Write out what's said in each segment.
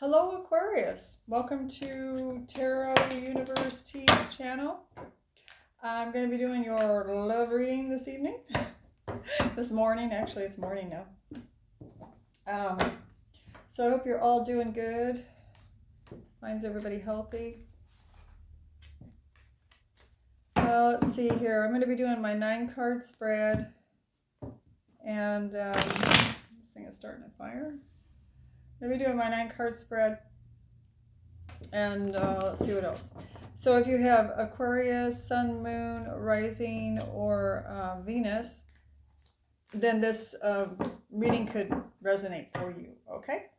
Hello Aquarius, welcome to Tarot Universe Teach channel. I'm going to be doing your love reading this evening. This morning, actually it's morning now. So I hope you're all doing good. Finds everybody healthy. Let's see here, I'm going to be doing my 9-card spread. And this thing is starting to fire. I'm going to be doing my 9-card spread. And let's see what else. So if you have Aquarius, Sun, Moon, Rising, or Venus, then this reading could resonate for you, okay?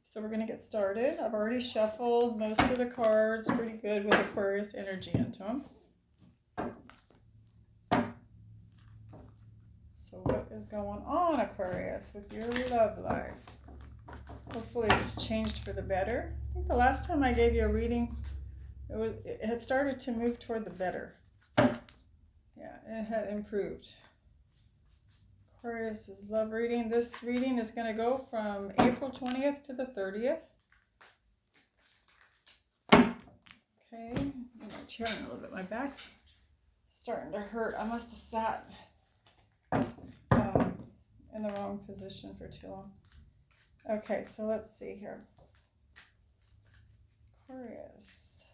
So we're going to get started. I've already shuffled most of the cards pretty good with Aquarius energy into them. So what is going on, Aquarius, with your love life? Hopefully it's changed for the better. I think the last time I gave you a reading, it had started to move toward the better. Yeah, it had improved. Aquarius's love reading. This reading is going to go from April 20th to the 30th. Okay, I'm cheering a little bit. My back's starting to hurt. I must have sat in the wrong position for too long. Okay, so let's see here. Aquarius.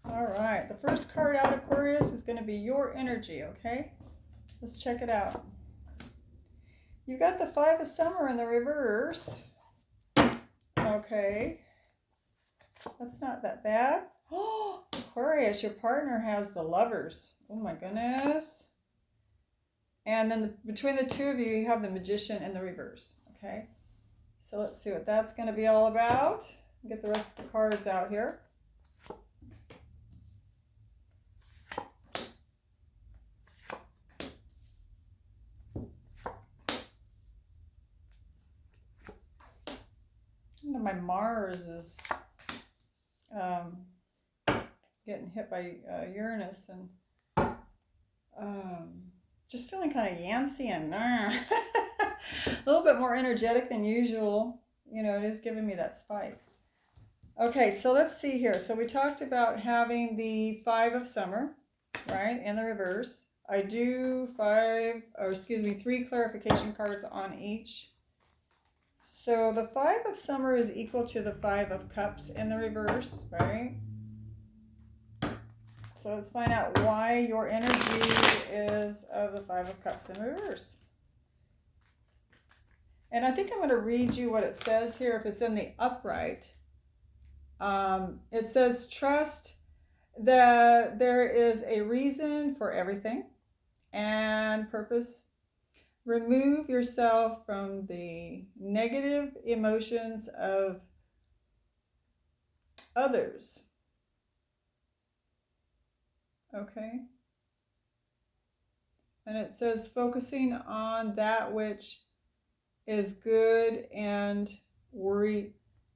All right, the first card out, Aquarius, is going to be your energy, okay? Let's check it out. You got the 5 of Summer in the reverse. Okay. That's not that bad. Oh, Aquarius, your partner has the Lovers. Oh my goodness. And then between the two of you, you have the Magician in the reverse. Okay. So let's see what that's going to be all about. Get the rest of the cards out here. My Mars is getting hit by Uranus and just feeling kind of yancy and a little bit more energetic than usual. You know, it is giving me that spike. Okay, so let's see here. So we talked about having the 5 of Summer, right, in the reverse. I do 3 clarification cards on each. So the 5 of Summer is equal to the 5 of Cups in the reverse, right? So let's find out why your energy is of the 5 of Cups in reverse. And I think I'm going to read you what it says here. If it's in the upright, it says, trust that there is a reason for everything and purpose. Remove yourself from the negative emotions of others. Okay. And it says focusing on that which is good and worry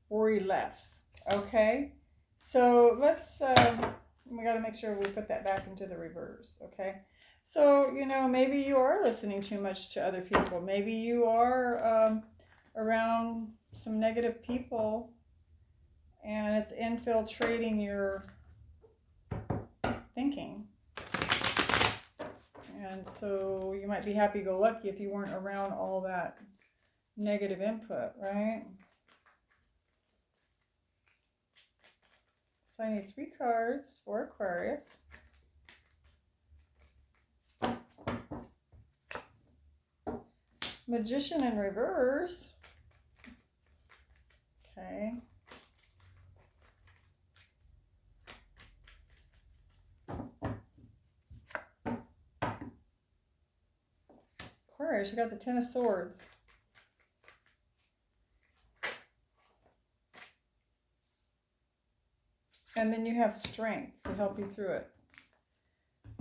less. Okay. So let's, we got to make sure we put that back into the reverse. Okay. So, you know, maybe you are listening too much to other people. Maybe you are around some negative people and it's infiltrating your thinking. And so you might be happy-go-lucky if you weren't around all that negative input, right? So I need 3 cards for Aquarius. Magician in reverse. Okay. Aquarius, you got the 10 of Swords. And then you have strength to help you through it.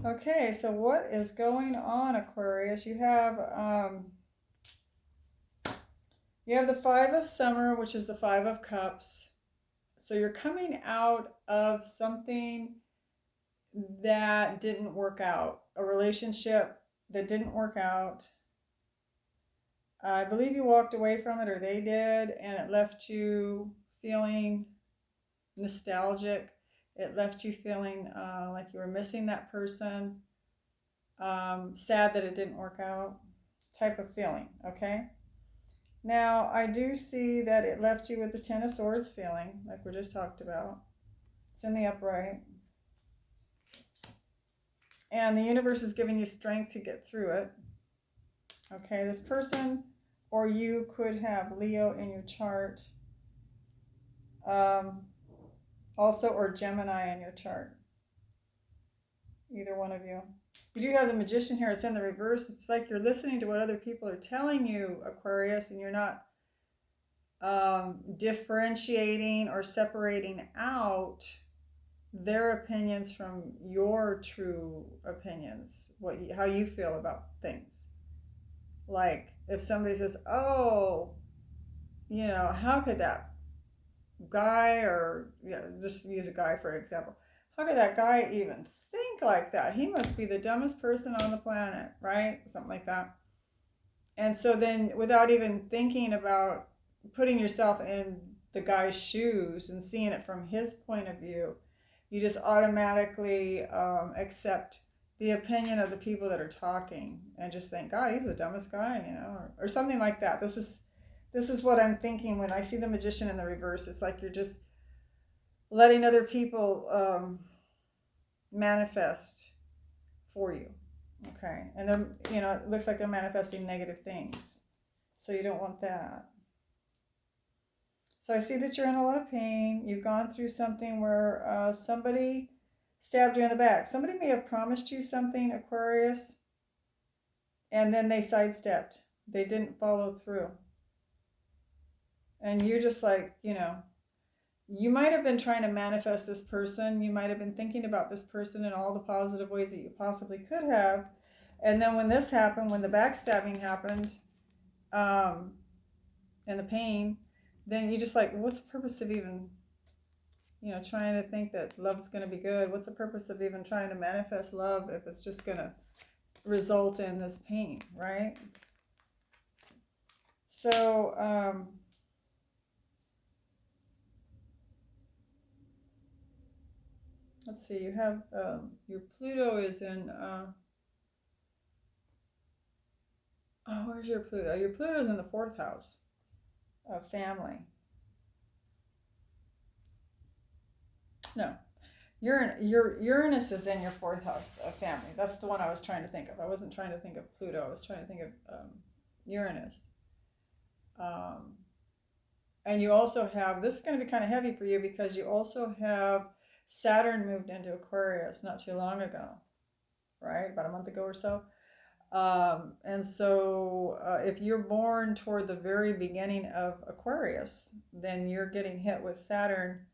Okay, so what is going on, Aquarius? You have the 5 of Summer, which is the 5 of Cups. So you're coming out of something that didn't work out, a relationship that didn't work out. I believe you walked away from it, or they did, and it left you feeling nostalgic. It left you feeling like you were missing that person, sad that it didn't work out, type of feeling, okay? Now, I do see that it left you with the Ten of Swords feeling, like we just talked about. It's in the upright. And the universe is giving you strength to get through it. Okay, this person or you could have Leo in your chart. Also, or Gemini in your chart. Either one of you. You do have the Magician here. It's in the reverse. It's like you're listening to what other people are telling you, Aquarius, and you're not differentiating or separating out their opinions from your true opinions, how you feel about things. Like if somebody says, oh, how could that guy, or just use a guy for example, how could that guy even think like that? He must be the dumbest person on the planet, right? Something like that. And so then without even thinking about putting yourself in the guy's shoes and seeing it from his point of view, you just automatically accept the opinion of the people that are talking and just think, God, he's the dumbest guy, or something like that. This is what I'm thinking when I see the Magician in the reverse. It's like you're just letting other people manifest for you. Okay. And then, it looks like they're manifesting negative things. So you don't want that. So I see that you're in a lot of pain. You've gone through something where somebody stabbed you in the back. Somebody may have promised you something, Aquarius, and then they sidestepped. They didn't follow through. And you're just like, you might have been trying to manifest this person. You might have been thinking about this person in all the positive ways that you possibly could have. And then when this happened, when the backstabbing happened, and the pain, then you just like, what's the purpose of even, trying to think that love's going to be good? What's the purpose of even trying to manifest love if it's just going to result in this pain, right? So, let's see, you have your Pluto is in, where's your Pluto? Your Pluto is in the 4th house of family. No, your Uranus is in your 4th house of family. That's the one I was trying to think of. I wasn't trying to think of Pluto. I was trying to think of Uranus. And you also have, this is going to be kind of heavy for you because you also have Saturn moved into Aquarius not too long ago, right? About a month ago or so. And so if you're born toward the very beginning of Aquarius, then you're getting hit with Saturn.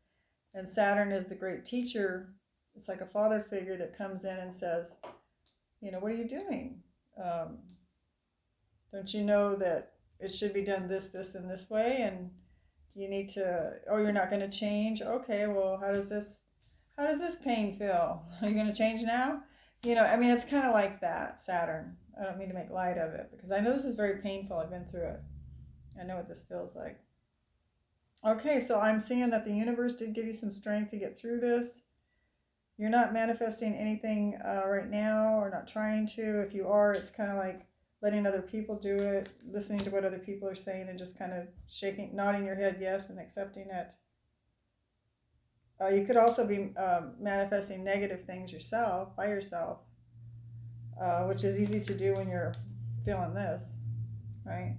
And Saturn is the great teacher. It's like a father figure that comes in and says, what are you doing? Don't you know that it should be done this, and this way? And you need to, you're not going to change? Okay, well, how does this pain feel? Are you going to change now? It's kind of like that, Saturn. I don't mean to make light of it because I know this is very painful. I've been through it. I know what this feels like. Okay, so I'm seeing that the universe did give you some strength to get through this. You're not manifesting anything right now, or not trying to. If you are, it's kind of like letting other people do it, listening to what other people are saying, and just kind of nodding your head yes and accepting it. You could also be manifesting negative things by yourself, which is easy to do when you're feeling this, right?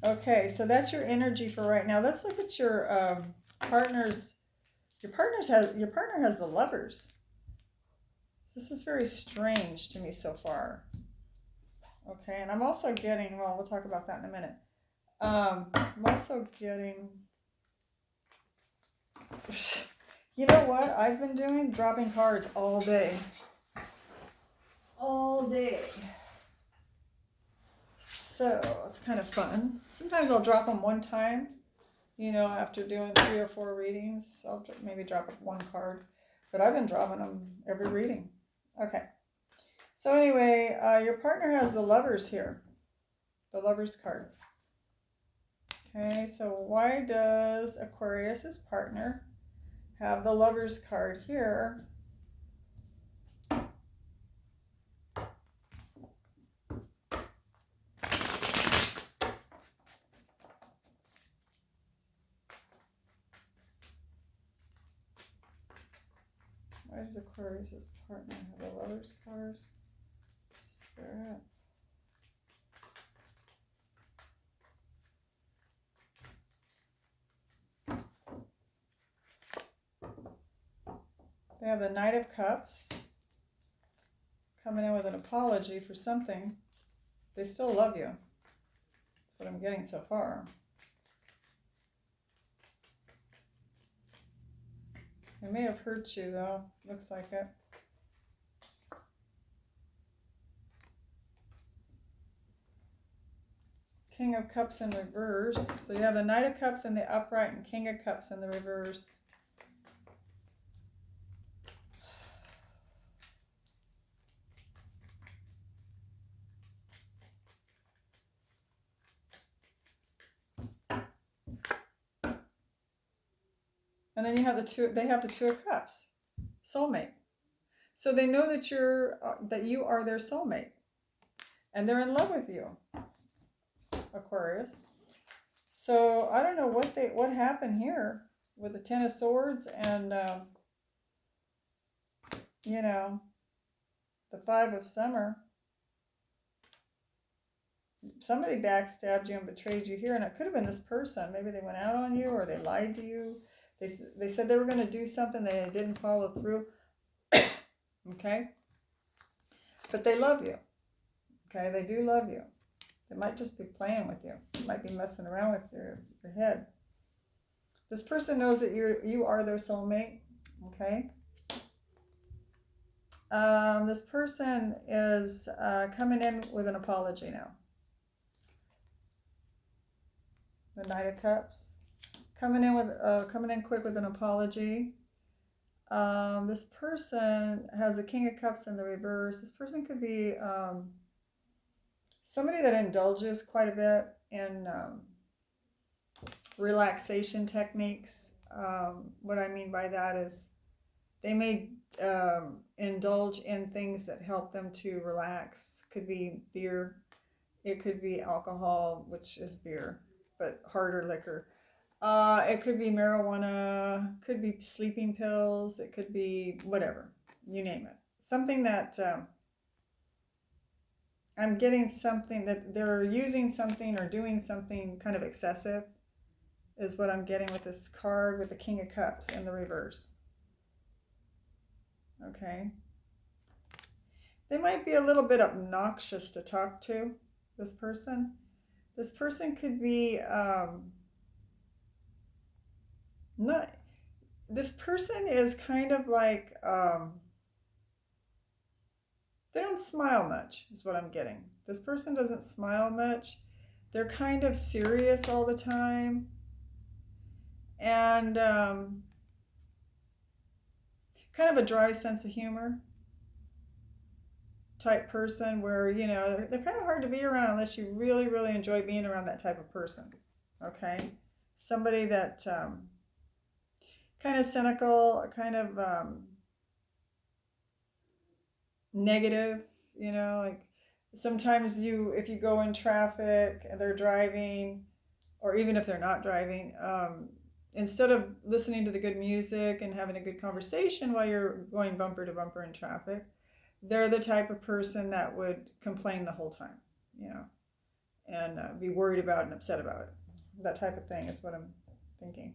Okay, so that's your energy for right now. Let's look at your partners. Your partner has the Lovers. This is very strange to me so far. Okay, and I'm also getting, we'll talk about that in a minute. I'm also getting, you know what I've been doing? Dropping cards all day. All day. So it's kind of fun. Sometimes I'll drop them one time, after doing 3 or 4 readings. I'll maybe drop one card, but I've been dropping them every reading. Okay. So anyway, your partner has the Lovers here. the Lover's card. Okay, so why does Aquarius's partner have the Lover's card here? Why does Aquarius's partner have the Lover's card? Spirit. They have the Knight of Cups coming in with an apology for something. They still love you. That's what I'm getting so far. They may have hurt you though. Looks like it. King of Cups in reverse. So you have the Knight of Cups in the upright and King of Cups in the reverse. And then you have they have the Two of Cups, soulmate. So they know that you are their soulmate, and they're in love with you, Aquarius. So I don't know what happened here with the Ten of Swords and you know, the Five of Summer. Somebody backstabbed you and betrayed you here, and it could have been this person. Maybe they went out on you, or they lied to you. They said they were going to do something, they didn't follow through. Okay? But they love you. Okay? They do love you. They might just be playing with you. They might be messing around with your head. This person knows that you are their soulmate. Okay? This person is coming in with an apology now. The Knight of Cups. Coming in quick with an apology. This person has a King of Cups in the reverse. This person could be somebody that indulges quite a bit in relaxation techniques. What I mean by that is they may indulge in things that help them to relax. Could be beer. It could be alcohol, which is beer, but harder liquor. It could be marijuana, could be sleeping pills, it could be whatever, you name it. Something that I'm getting something that they're using something or doing something kind of excessive is what I'm getting with this card with the King of Cups in the reverse. Okay. They might be a little bit obnoxious to talk to, this person. This person could be this person is kind of like they don't smile much is what I'm getting. This person doesn't smile much. They're kind of serious all the time, and kind of a dry sense of humor type person where, you know, they're kind of hard to be around unless you really, really enjoy being around that type of person. Okay? Somebody that kind of cynical, kind of negative, you know, like sometimes if you go in traffic and they're driving, or even if they're not driving, instead of listening to the good music and having a good conversation while you're going bumper to bumper in traffic, they're the type of person that would complain the whole time, you know, and be worried about and upset about it. That type of thing is what I'm thinking.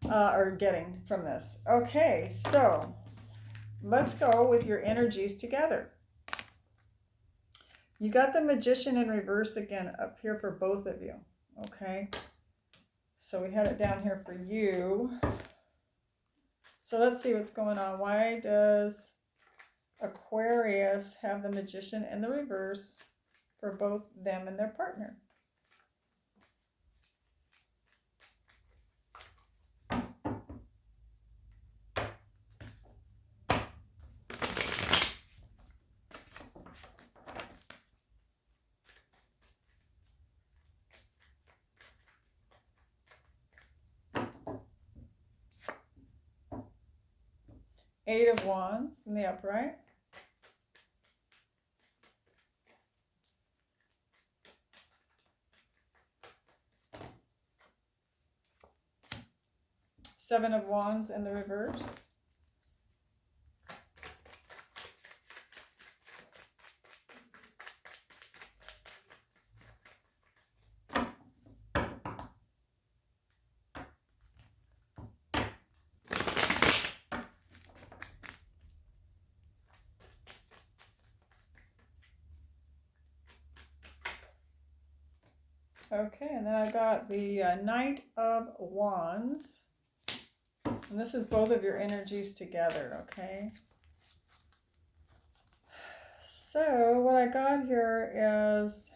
Or getting from this. Okay, so let's go with your energies together. You got the Magician in reverse again up here for both of you. Okay, so we had it down here for you. So let's see what's going on. Why does Aquarius have the Magician in the reverse for both them and their partner? Eight of Wands in the upright. Seven of Wands in the reverse. Okay, and then I got the Knight of Wands. And this is both of your energies together, okay? So what I got here is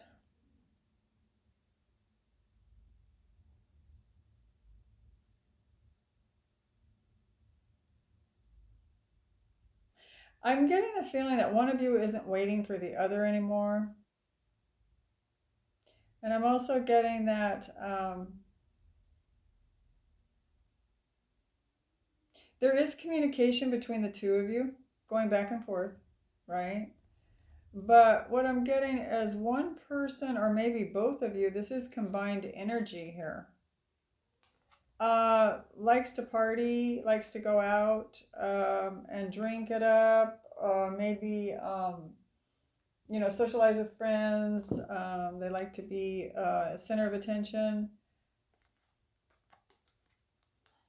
I'm getting the feeling that one of you isn't waiting for the other anymore. And I'm also getting that there is communication between the two of you going back and forth, right? But what I'm getting is one person or maybe both of you, this is combined energy here. Likes to party, likes to go out and drink it up, maybe you know, socialize with friends. They like to be center of attention.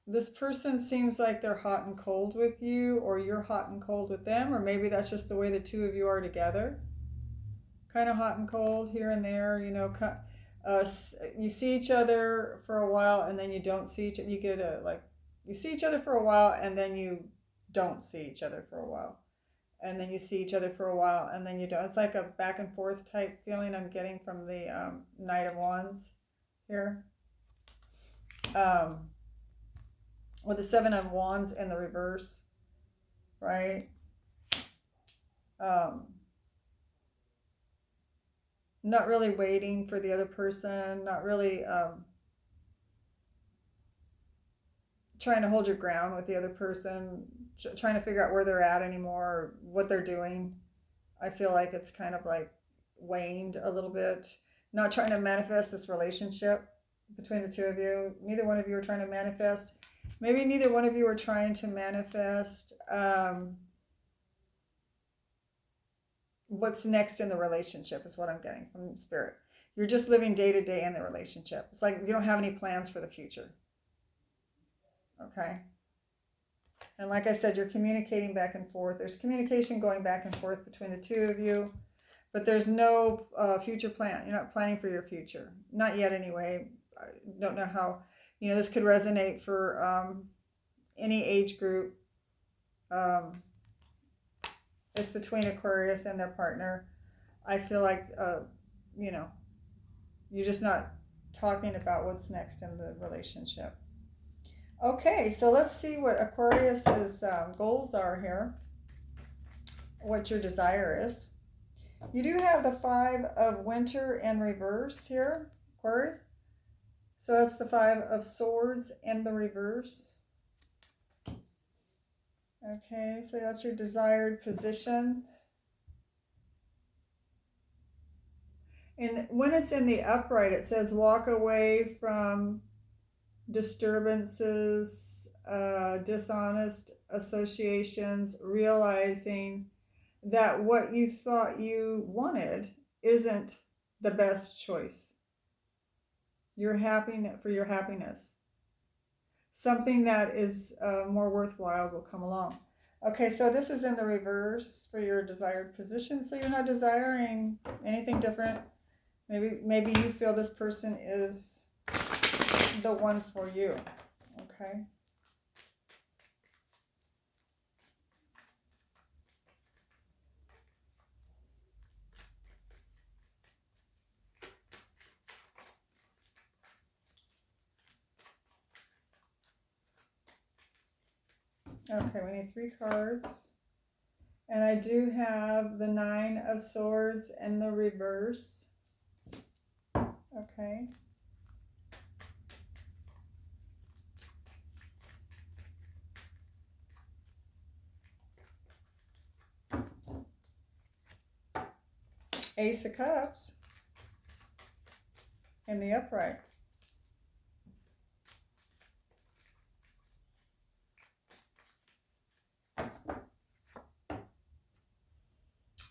This person seems like they're hot and cold with you, or you're hot and cold with them, or maybe that's just the way the two of you are together. Kind of hot and cold here and there, you know. You see each other for a while and then you don't see each other. You get a, like, you see each other for a while and then you don't see each other for a while. And then you see each other for a while and then you don't. It's like a back and forth type feeling I'm getting from the Knight of Wands here. With the Seven of Wands in the reverse, right? Not really waiting for the other person, not really trying to hold your ground with the other person, trying to figure out where they're at anymore, or what they're doing. I feel like it's kind of like waned a little bit. Not trying to manifest this relationship between the two of you. Neither one of you are trying to manifest. Maybe neither one of you are trying to manifest what's next in the relationship is what I'm getting from Spirit. You're just living day to day in the relationship. It's like you don't have any plans for the future. Okay? And like I said, you're communicating back and forth. There's communication going back and forth between the two of you, but there's no future plan. You're not planning for your future. Not yet anyway. I don't know how, you know, this could resonate for any age group. It's between Aquarius and their partner. I feel like, you know, you're just not talking about what's next in the relationship. Okay, so let's see what Aquarius's goals are here, what your desire is. You do have the Five of Winter in reverse here, Aquarius. So that's the Five of Swords in the reverse. Okay, so that's your desired position. And when it's in the upright, it says walk away from disturbances, dishonest associations, realizing that what you thought you wanted isn't the best choice. Your happiness, for your happiness. Something that is more worthwhile will come along. Okay, so this is in the reverse for your desired position. So you're not desiring anything different. Maybe you feel this person is the one for you. Okay. Okay, we need 3 cards. And I do have the Nine of Swords in the reverse. Okay. Ace of Cups in the upright.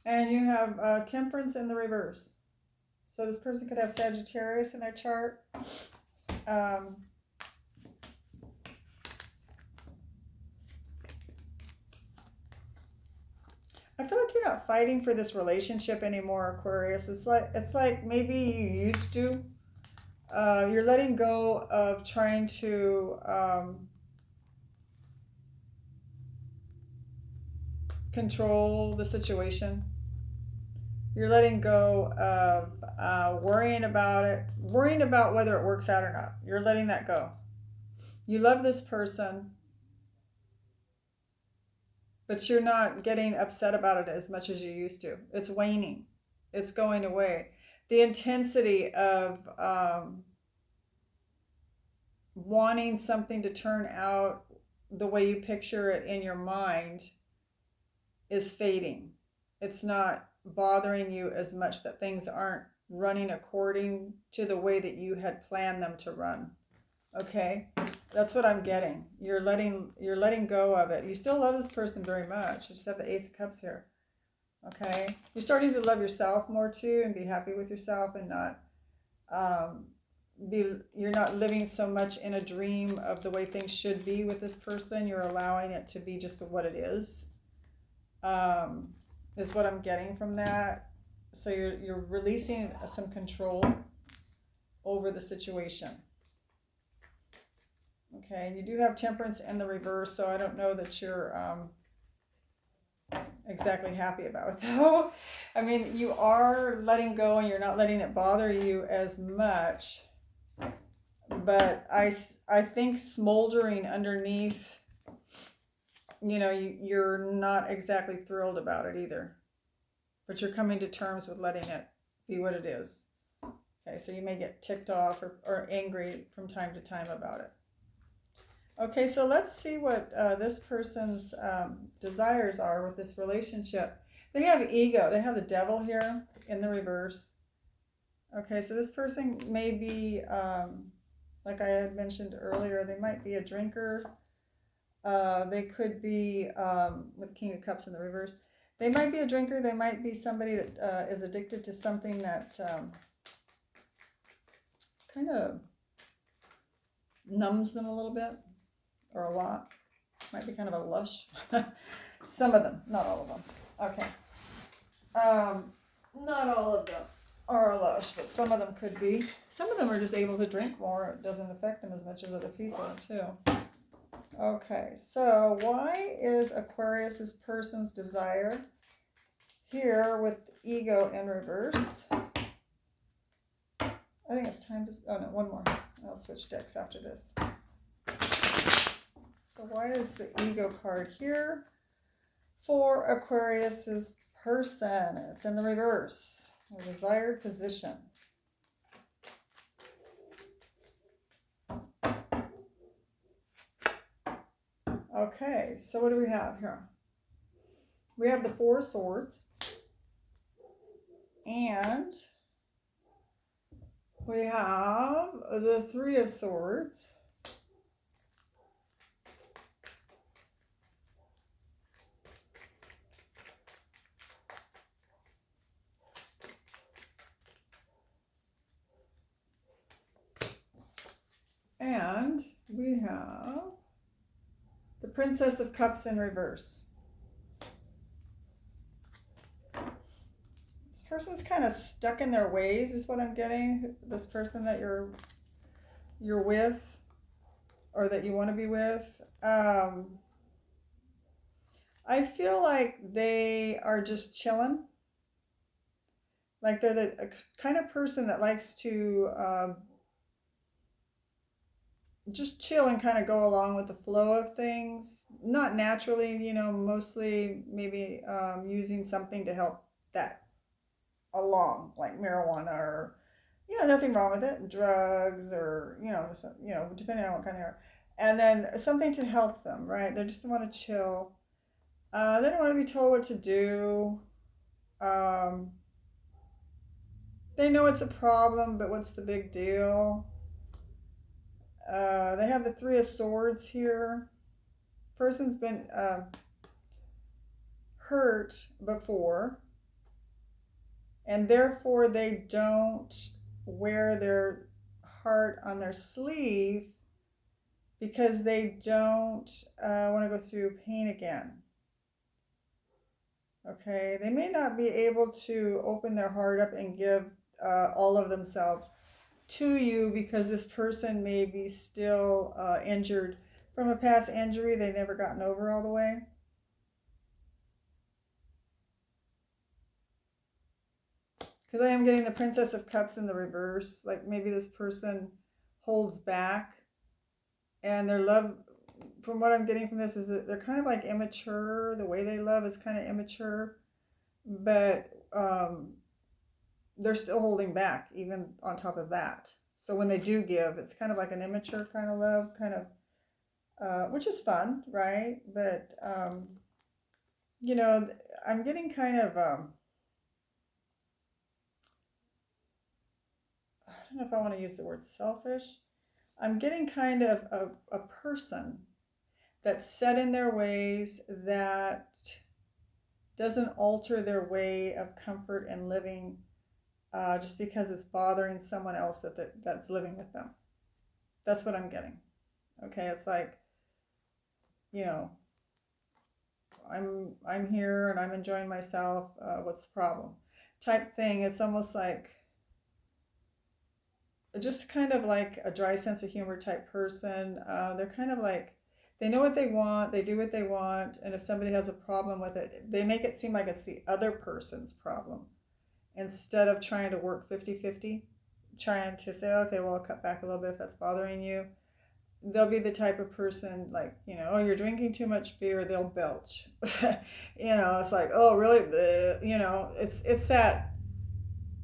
And you have Temperance in the reverse. So this person could have Sagittarius in their chart. I feel like you're not fighting for this relationship anymore, Aquarius. It's like maybe you used to. You're letting go of trying to control the situation. You're letting go of worrying about it, worrying about whether it works out or not. You're letting that go. You love this person, but you're not getting upset about it as much as you used to. It's waning. It's going away. The intensity of wanting something to turn out the way you picture it in your mind is fading. It's not bothering you as much that things aren't running according to the way that you had planned them to run. Okay? That's what I'm getting. You're letting go of it. You still love this person very much. You just have the Ace of Cups here. Okay? You're starting to love yourself more too and be happy with yourself and not you're not living so much in a dream of the way things should be with this person. You're allowing it to be just what it is what I'm getting from that. So you're releasing some control over the situation. Okay, and you do have Temperance in the reverse, so I don't know that you're exactly happy about it though. I mean, you are letting go and you're not letting it bother you as much, but I think smoldering underneath, you're not exactly thrilled about it either, but you're coming to terms with letting it be what it is. Okay, so you may get ticked off or angry from time to time about it. Okay, so let's see what this person's desires are with this relationship. They have ego. They have the Devil here in the reverse. Okay, so this person may be, like I had mentioned earlier, they might be a drinker. They could be, with King of Cups in the reverse, they might be a drinker. They might be somebody that is addicted to something that kind of numbs them a little bit. Or a lot. Might be kind of a lush. Some of them, not all of them. Okay. Not all of them are a lush, but some of them could be. Some of them are just able to drink more. It doesn't affect them as much as other people too. Okay, so why is Aquarius's person's desire here with ego in reverse? I think it's time to, oh no, one more. I'll switch decks after this. So why is the ego card here for Aquarius's person? It's in the reverse, a desired position. Okay, so what do we have here? We have the Four of Swords, and we have the Three of Swords. And we have the Princess of Cups in reverse. This person's kind of stuck in their ways is what I'm getting. This person that you're with or that you want to be with. I feel like they are just chilling. Like they're the kind of person that likes to just chill and kind of go along with the flow of things. Not naturally, mostly maybe using something to help that along, like marijuana or, nothing wrong with it, drugs or, depending on what kind they are. And then something to help them, right? They just want to chill. They don't want to be told what to do. They know it's a problem, but what's the big deal? They have the Three of Swords here. Person's been hurt before, and therefore they don't wear their heart on their sleeve because they don't want to go through pain again. Okay, they may not be able to open their heart up and give all of themselves to you because this person may be still injured from a past injury they've never gotten over all the way. Because I am getting the Princess of Cups in the reverse. Like maybe this person holds back, and their love, from what I'm getting from this, is that they're kind of like immature. The way they love is kind of immature, but they're still holding back even on top of that. So when they do give, it's kind of like an immature kind of love, kind of, which is fun, right? But, you know, I'm getting kind of, I don't know if I want to use the word selfish. I'm getting kind of a person that's set in their ways, that doesn't alter their way of comfort and living just because it's bothering someone else that's living with them. That's what I'm getting. Okay, it's like, you know, I'm here and I'm enjoying myself. What's the problem? Type thing. It's almost like just kind of like a dry sense of humor type person. They're kind of like, they know what they want, they do what they want, and if somebody has a problem with it, they make it seem like it's the other person's problem instead of trying to work 50-50, trying to say, okay, well, I'll cut back a little bit if that's bothering you. They'll be the type of person like, you know, oh, you're drinking too much beer, they'll belch. You know, it's like, oh, really? Bleh. You know, it's that,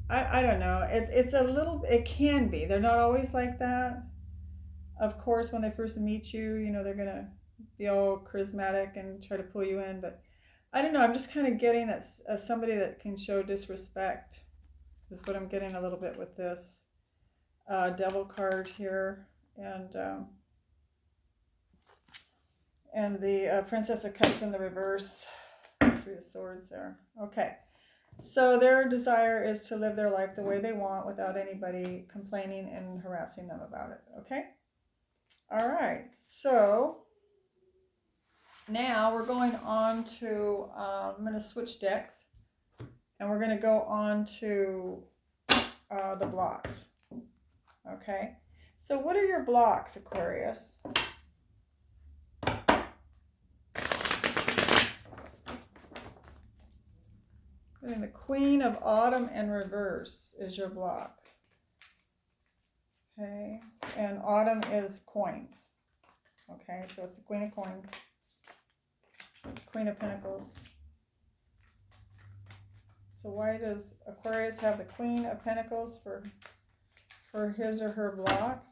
I don't know. It's a little, it can be. They're not always like that. Of course, when they first meet you, you know, they're going to be all charismatic and try to pull you in. But I don't know. I'm just kind of getting that somebody that can show disrespect is what I'm getting a little bit with this Devil card here. And the Princess of Cups in the reverse. Three of Swords there. Okay. So their desire is to live their life the way they want without anybody complaining and harassing them about it. Okay? All right. So now we're going on to, I'm going to switch decks. And we're going to go on to the blocks. Okay? So what are your blocks, Aquarius? And the Queen of Autumn in reverse is your block. Okay, and Autumn is coins. Okay, so it's the Queen of Coins, Queen of Pentacles. So why does Aquarius have the Queen of Pentacles for his or her blocks?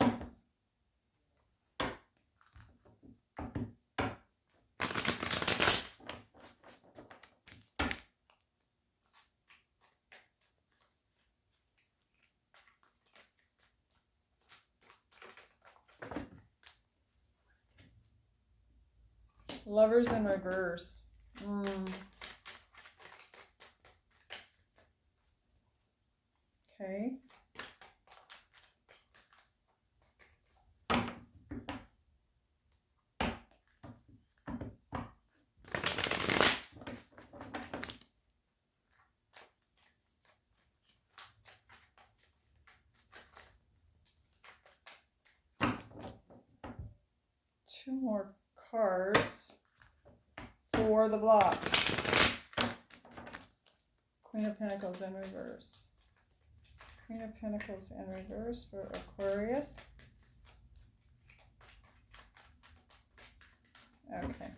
Lovers in reverse. Okay. Two more cards for the block. Queen of Pentacles in reverse. Queen of Pentacles in reverse for Aquarius. Okay.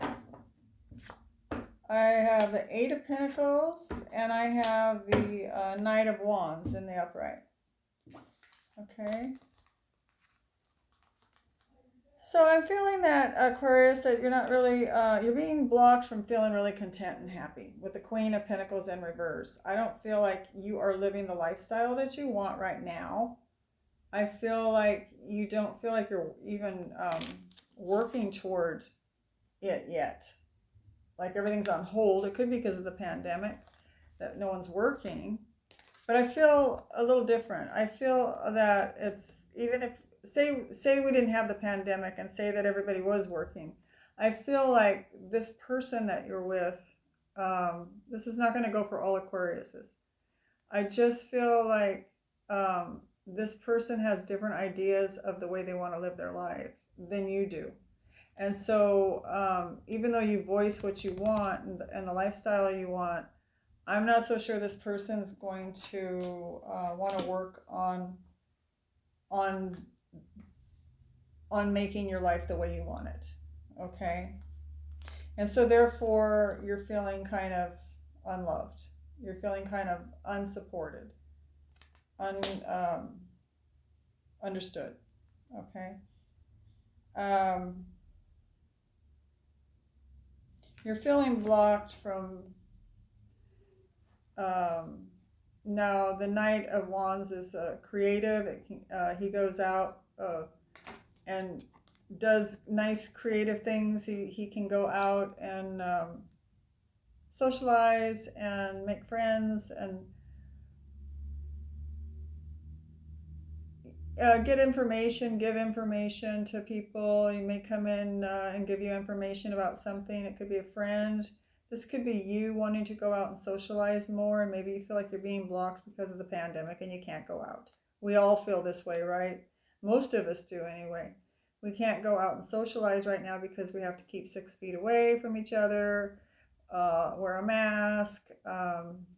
I have the Eight of Pentacles and I have the Knight of Wands in the upright. Okay. So I'm feeling that, Aquarius, that you're not really, you're being blocked from feeling really content and happy with the Queen of Pentacles in reverse. I don't feel like you are living the lifestyle that you want right now. I feel like you don't feel like you're even working toward it yet. Like everything's on hold. It could be because of the pandemic that no one's working. But I feel a little different. I feel that it's, even if, say we didn't have the pandemic and say that everybody was working, I feel like this person that you're with, this is not going to go for all Aquariuses. I just feel like this person has different ideas of the way they want to live their life than you do. And so even though you voice what you want and the lifestyle you want, I'm not so sure this person is going to want to work on making your life the way you want it. Okay? And so therefore you're feeling kind of unloved. You're feeling kind of unsupported, understood. Okay? You're feeling blocked from now the Knight of Wands is creative. He goes out and does nice creative things. He can go out and socialize and make friends and get information, give information to people. He may come in and give you information about something. It could be a friend. This could be you wanting to go out and socialize more, and maybe you feel like you're being blocked because of the pandemic and you can't go out. We all feel this way, right? Most of us do anyway. We can't go out and socialize right now because we have to keep 6 feet away from each other, wear a mask,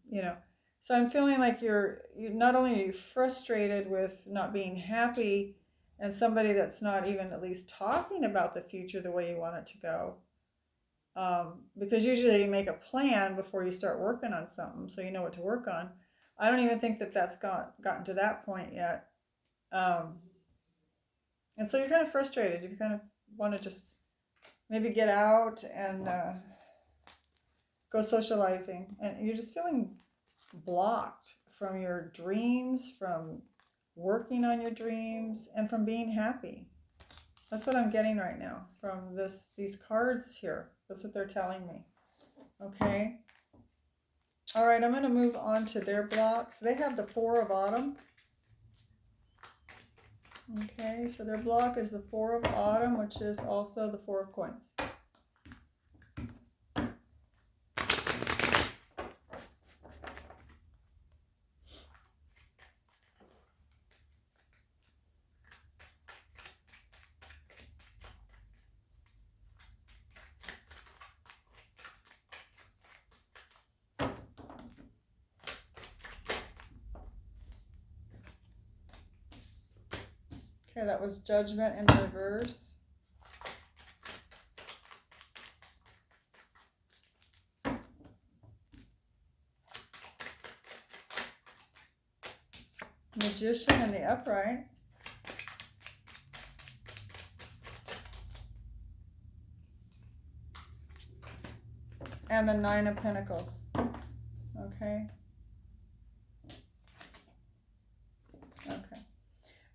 you know. So I'm feeling like you're not only are you frustrated with not being happy and somebody that's not even at least talking about the future the way you want it to go. Because usually you make a plan before you start working on something so you know what to work on. I don't even think that that's gotten to that point yet. And so you're kind of frustrated. You kind of want to just maybe get out and go socializing. And you're just feeling blocked from your dreams, from working on your dreams, and from being happy. That's what I'm getting right now from these cards here. That's what they're telling me. Okay. All right, I'm going to move on to their blocks. They have the Four of Autumn. Okay, so their block is the Four of Autumn, which is also the Four of Coins. Okay, that was Judgment in reverse. Magician in the upright. And the Nine of Pentacles. Okay. Okay.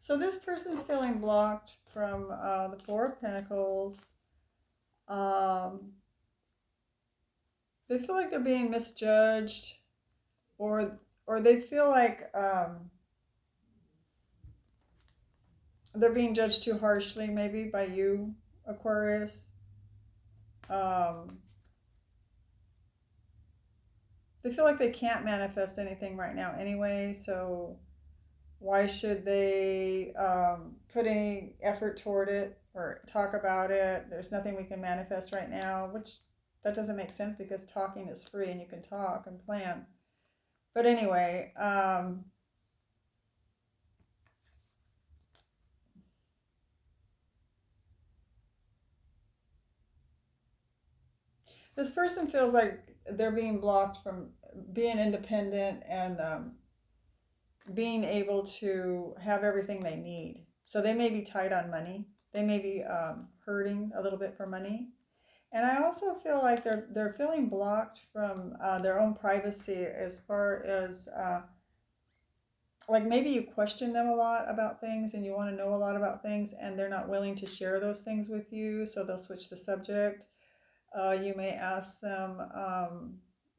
So this person's feeling blocked from the Four of Pentacles. They feel like they're being misjudged, or they feel like they're being judged too harshly, maybe by you, Aquarius. They feel like they can't manifest anything right now anyway, so why should they put any effort toward it or talk about it? There's nothing we can manifest right now, which that doesn't make sense because talking is free and you can talk and plan. But anyway, this person feels like they're being blocked from being independent and being able to have everything they need. So they may be tight on money. They may be hurting a little bit for money. And I also feel like they're feeling blocked from their own privacy, as far as like maybe you question them a lot about things and you want to know a lot about things, and they're not willing to share those things with you, so they'll switch the subject. You may ask them,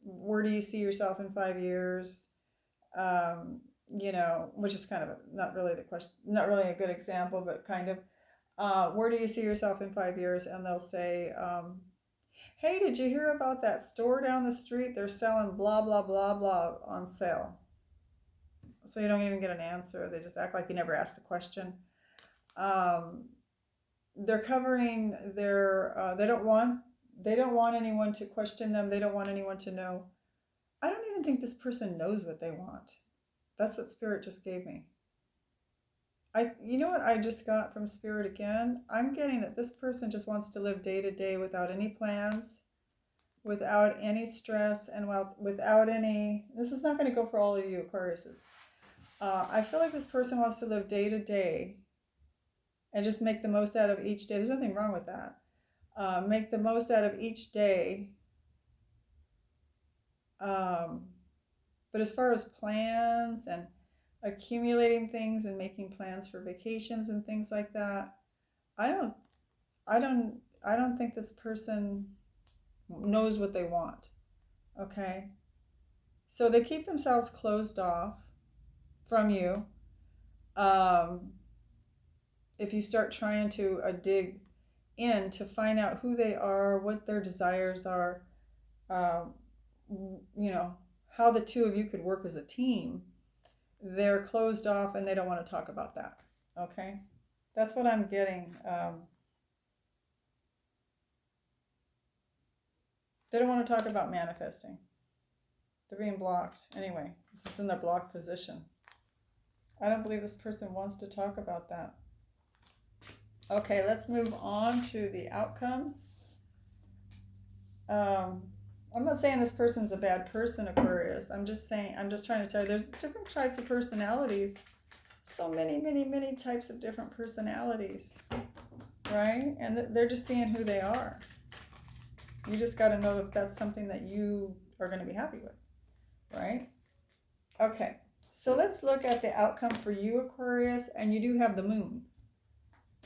where do you see yourself in 5 years? You know, which is kind of not really the question, not really a good example, but kind of, where do you see yourself in 5 years? And they'll say, hey, did you hear about that store down the street? They're selling blah, blah, blah, blah on sale. So you don't even get an answer. They just act like you never asked the question. They're covering their, they don't want anyone to question them. They don't want anyone to know. I don't even think this person knows what they want. That's what Spirit just gave me. You know what I just got from Spirit again? I'm getting that this person just wants to live day to day without any plans, without any stress, and without any, this is not going to go for all of you Aquariuses. I feel like this person wants to live day to day and just make the most out of each day. There's nothing wrong with that. Make the most out of each day. But as far as plans and accumulating things and making plans for vacations and things like that, I don't think this person knows what they want. Okay? So they keep themselves closed off from you. If you start trying to dig in to find out who they are, what their desires are, you know, how the two of you could work as a team, they're closed off and they don't want to talk about that. Okay? That's what I'm getting. They don't want to talk about manifesting. They're being blocked. Anyway, this is in their blocked position. I don't believe this person wants to talk about that. Okay, let's move on to the outcomes. I'm not saying this person's a bad person, Aquarius. I'm just trying to tell you there's different types of personalities. So many types of different personalities, right? And they're just being who they are. You just got to know if that's something that you are going to be happy with, right? Okay, so let's look at the outcome for you, Aquarius, and you do have the moon.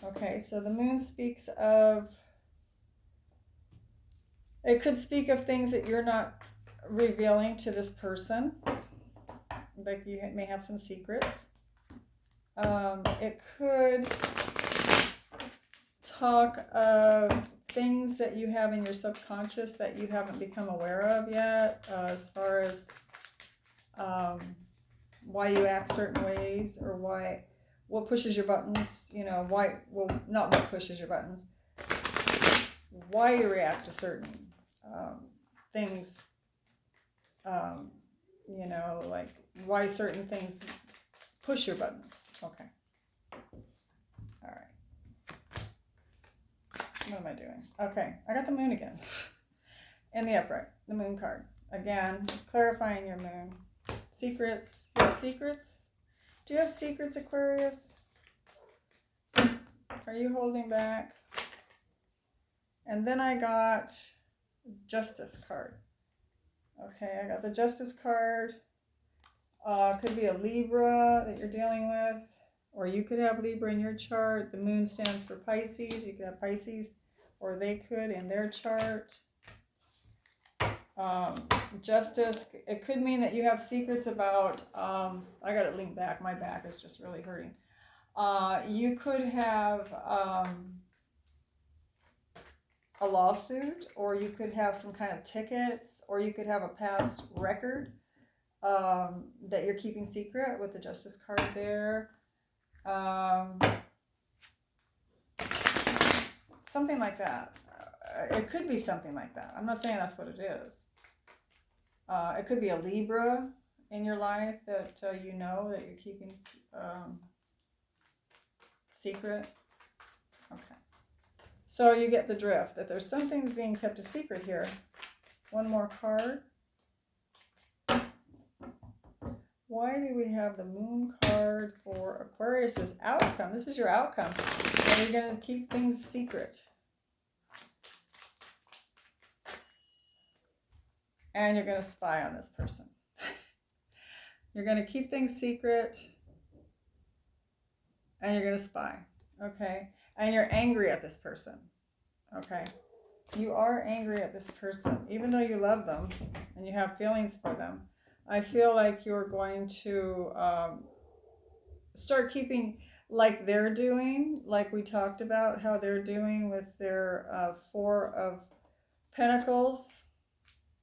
Okay, so the moon speaks of, it could speak of things that you're not revealing to this person. Like you may have some secrets. It could talk of things that you have in your subconscious that you haven't become aware of yet, as far as why you act certain ways, or what pushes your buttons, you know, not what pushes your buttons, why you react to certain things, you know, like why certain things push your buttons. Okay. All right. What am I doing? Okay, I got the moon again. In the upright, the moon card. Again, clarifying your moon. Secrets. You have secrets? Do you have secrets, Aquarius? Are you holding back? And then I got Justice card. Okay, I got the Justice card. Could be a Libra that you're dealing with, or you could have Libra in your chart. The moon stands for Pisces. You could have Pisces, or they could in their chart. Justice, it could mean that you have secrets about, I got to lean back. My back is just really hurting. You could have a lawsuit, or you could have some kind of tickets, or you could have a past record that you're keeping secret with the Justice card there. Something like that. It could be something like that. I'm not saying that's what it is. It could be a Libra in your life that you know that you're keeping secret. Okay. So you get the drift, that there's some things being kept a secret here. One more card. Why do we have the Moon card for Aquarius's outcome? This is your outcome. Are you going to keep things secret? And you're going to spy on this person. You're going to keep things secret. And you're going to spy. Okay? And you're angry at this person. Okay? You are angry at this person. Even though you love them and you have feelings for them, I feel like you're going to start keeping like they're doing, like we talked about how they're doing with their Four of Pentacles,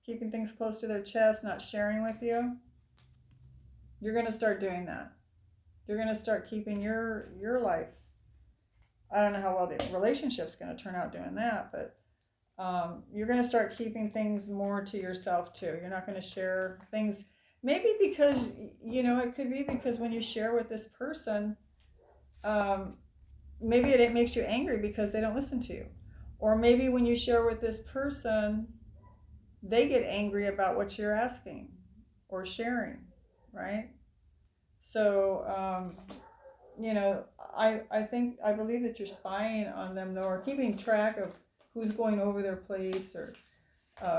keeping things close to their chest, not sharing with you. You're going to start doing that. You're going to start keeping your life. I don't know how well the relationship's going to turn out doing that, but you're going to start keeping things more to yourself too. You're not going to share things. Maybe because, you know, it could be because when you share with this person, maybe it makes you angry because they don't listen to you. Or maybe when you share with this person, they get angry about what you're asking or sharing, right? So, you know, I believe that you're spying on them though, or keeping track of who's going over their place or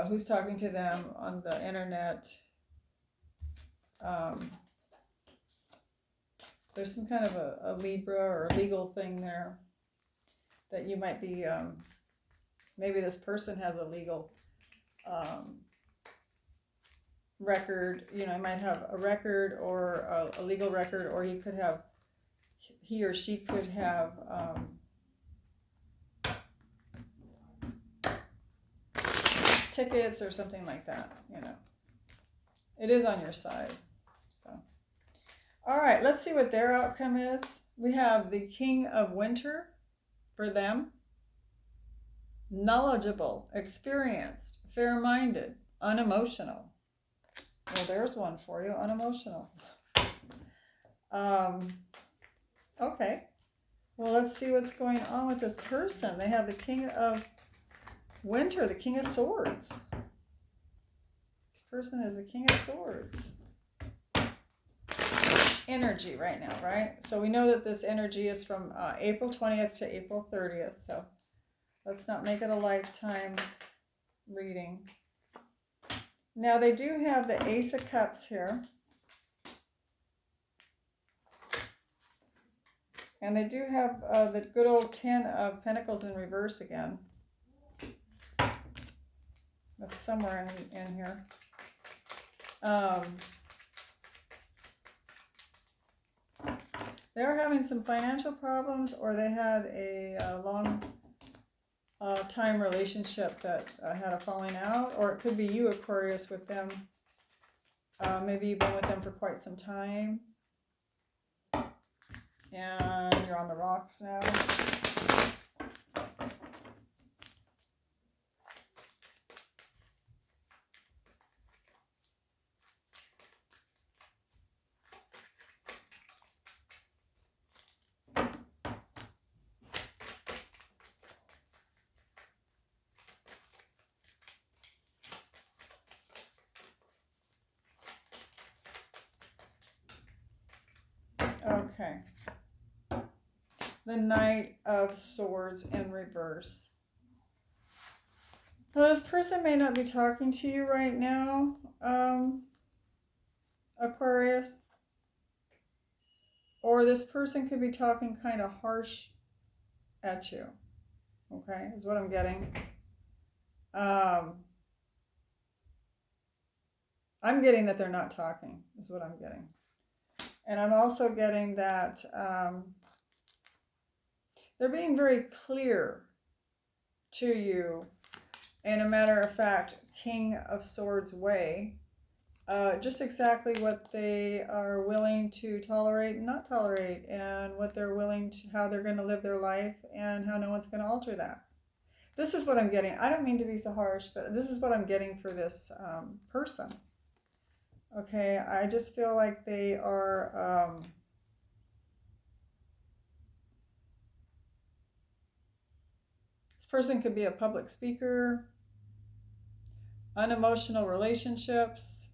who's talking to them on the internet. There's some kind of a Libra or a legal thing there that you might be, maybe this person has a legal record, you know, might have a record or a legal record, or he or she could have tickets or something like that, you know. It is on your side. So, all right, let's see what their outcome is. We have the King of Winter for them. Knowledgeable, experienced, fair-minded, unemotional. Well, there's one for you, unemotional. Okay. Well, let's see what's going on with this person. They have the King of Winter, the King of Swords. This person is the King of Swords. Energy right now, right? So we know that this energy is from April 20th to April 30th. So let's not make it a lifetime reading. Now they do have the Ace of Cups here. And they do have the good old 10 of Pentacles in reverse again. That's somewhere in here. They're having some financial problems, or they had a long time relationship that had a falling out, or it could be you, Aquarius, with them. Maybe you've been with them for quite some time. And you're on the rocks now. Okay. The Knight of Swords in reverse. Well, this person may not be talking to you right now, Aquarius. Or this person could be talking kind of harsh at you. Okay, is what I'm getting. I'm getting that they're not talking, is what I'm getting. And I'm also getting that they're being very clear to you in a matter of fact, King of Swords way, just exactly what they are willing to tolerate and not tolerate, and what they're willing to, how they're going to live their life, and how no one's going to alter that. This is what I'm getting. I don't mean to be so harsh, but this is what I'm getting for this person. Okay, I just feel like they are this person could be a public speaker, unemotional relationships,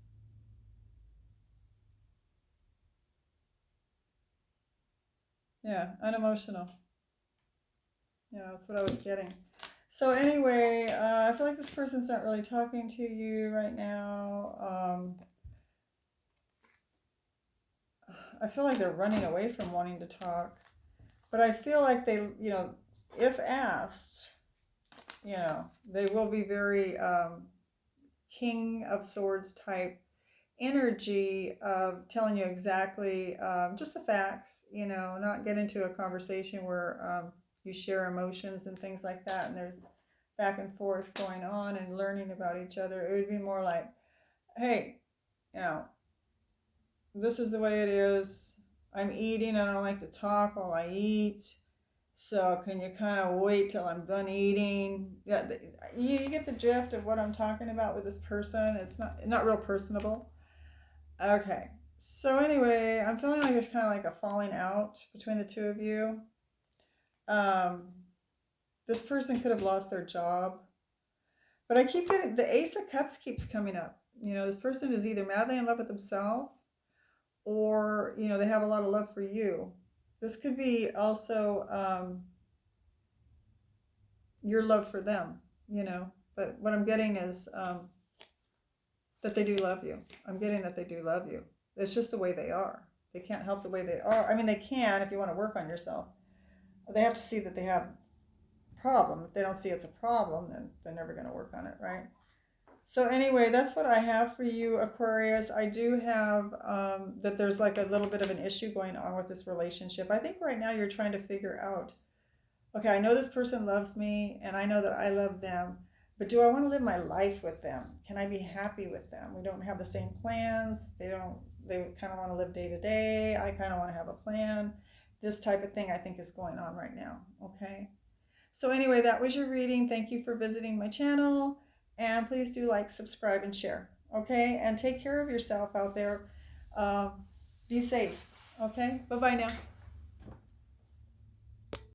Yeah, unemotional. Yeah, that's what I was getting. So anyway, I feel like this person's not really talking to you right now. I feel like they're running away from wanting to talk. But I feel like they, if asked, they will be very King of Swords type energy of telling you exactly just the facts, not get into a conversation where you share emotions and things like that, and there's back and forth going on and learning about each other. It would be more like, hey, you know, this is the way it is. I'm eating. I don't like to talk while I eat. So can you kind of wait till I'm done eating? Yeah, you get the drift of what I'm talking about with this person. It's not real personable. Okay. So anyway, I'm feeling like it's kind of like a falling out between the two of you. Um, this person could have lost their job, but I keep getting the Ace of Cups keeps coming up. This person is either madly in love with themselves, or they have a lot of love for you. This could be also your love for them. But what I'm getting is that they do love you. I'm getting that they do love you. It's just the way they are. They can't help the way they are. I mean, they can if you want to work on yourself. They have to see that they have a problem. If they don't see it's a problem, then they're never going to work on it, right? So anyway, that's what I have for you, Aquarius. I do have that there's like a little bit of an issue going on with this relationship. I think right now you're trying to figure out, okay, I know this person loves me and I know that I love them, but do I want to live my life with them? Can I be happy with them? We don't have the same plans. They kind of want to live day to day. I kind of want to have a plan. This type of thing I think is going on right now. Okay. So anyway, that was your reading. Thank you for visiting my channel. And please do like, subscribe, and share. Okay. And take care of yourself out there. Be safe. Okay. Bye-bye now.